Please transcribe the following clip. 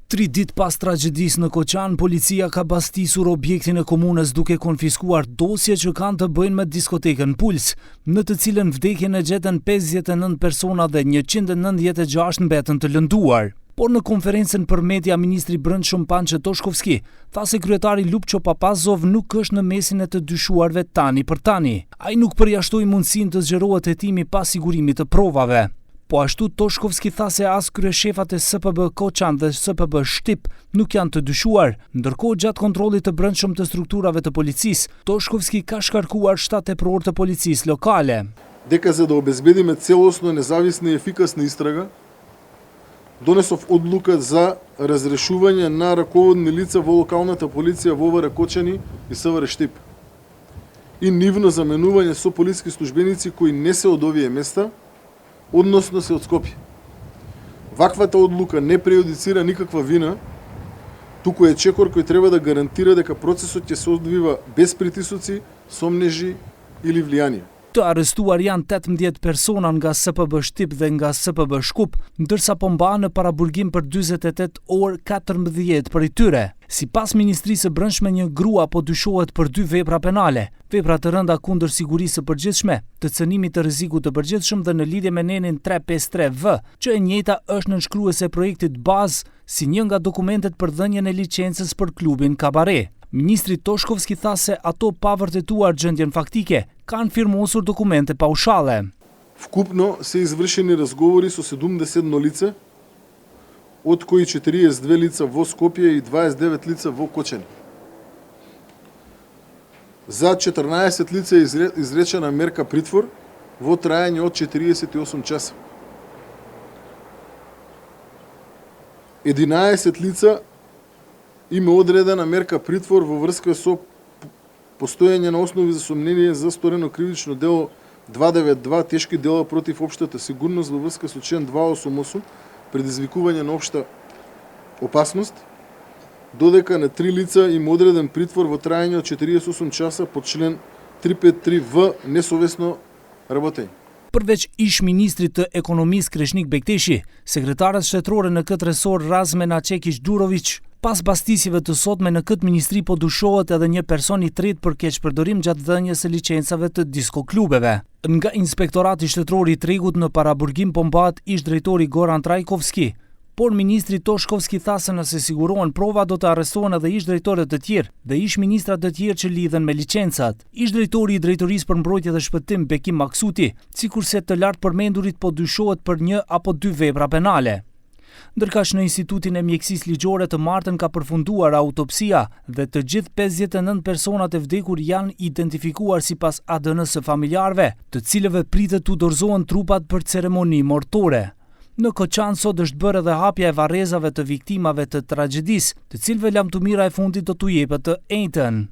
3 ditë pas tragjedisë në Koçan, policia ka bastisur objektin e komunës duke konfiskuar dosje që kanë të bëjnë me diskotekën Puls, në të cilën vdekjen e gjetën 59 persona dhe 196 mbetën të lënduar. Por në konferencën për media, ministri i Brendshëm Panço Toshkovski tha se kryetari Lupço Papazov nuk është në mesin e të dyshuarve tani për tani. Ai nuk përjashtoi mundësinë të zgjerohet hetimi pas sigurimit të provave. Po ashtu Toshkovski tha se as kryeshefat e SPB Koçan dhe SPB Shtip nuk janë të dyshuar, ndërkohë gjatë kontrollit të brendshëm të strukturave të policisë, Toshkovski ka shkarkuar shtatepror të policisë lokale. Дека за да обезбедиме целосно, независна и ефикасна истрага, донесов одлука за разрешување на раководни лица во локалната полиција во ВМРО Кочани и СВР Штип и нивно заменување со полиски службеници кои не се од овие места, односно се од Скопје. Ваквата одлука не преюдицира никаква вина, туку е чекор кој треба да гарантира дека процесот ќе се одвива без притисоци, сомнежи или влијание. Të arrestuar janë 18 persona nga SPB Shtip dhe nga SPB Shkup, ndërsa po mbahen në paraburgim për 48 orë 14 prej tyre. Sipas Ministrisë së Brendshme, një grua po dyshohet për 2 vepra penale, vepra të rënda kundër sigurisë së përgjithshme, të cënimit të rrezikut të përgjithshëm dhe në lidhje me nenin 353V, që e njëjta është nënshkruese e projektit bazë si një nga dokumentet për dhënien e licencës për klubin Kabare. Ministri Toshkovski tha se ato pa vërtetuar gjendjen faktike, kanë firmosur dokumente paushale. Вкупно се извршени разговори со 71 лице, од кои 42 лица во Скопје и 29 лица во Кочани. За 14 лица е изречена мерка притвор во трајање од 48 часа. 11 лица има одредена мерка притвор во врска со постојање на основи за сомнение за сторено кривично дело 292, тешки дела против општата сигурност во врска со член 288, предизвикување на општа опасност, додека на 3 лица има одреден притвор во трајање од 48 часа по член 353В несовесно работење. Përveç ish ministrit të ekonomisë Kreshnik Bekteshi, sekretarët shtetërore në këtë resor Razmena Çekiç Durović, pas bastisjeve të sotme në këtë ministri po dyshohet edhe një person i tretë për keqpërdorim gjatë dhënies së licencave të diskoklubeve. Nga Inspektorati Shtetëror i Tregut në paraburgim po mbahet ish drejtori Goran Trajkovski, por ministri Toshkovski tha se nëse sigurohen prova do të arrestohen edhe ish drejtorët të tjerë dhe ish ministrat të tjerë që lidhen me licencat. Ish drejtori i Drejtorisë për Mbrojtje dhe Shpëtim Bekim Maksuti, sikurse të lartë përmendurit po dyshohet për 1 apo 2 vepra penale. Ndërkaq në Institutin e Mjekësisë Ligjore të martën ka përfunduar autopsia dhe të gjithë 59 personat e vdekur janë identifikuar sipas ADN-së së familjarëve, të cilëve pritet t'u dorëzohen trupat për ceremoni mortore. Në Koçan sot është bërë edhe hapja e varrezave të viktimave të tragjedisë, të cilëve lamtumira e fundit do t'u jepet të njëjtën.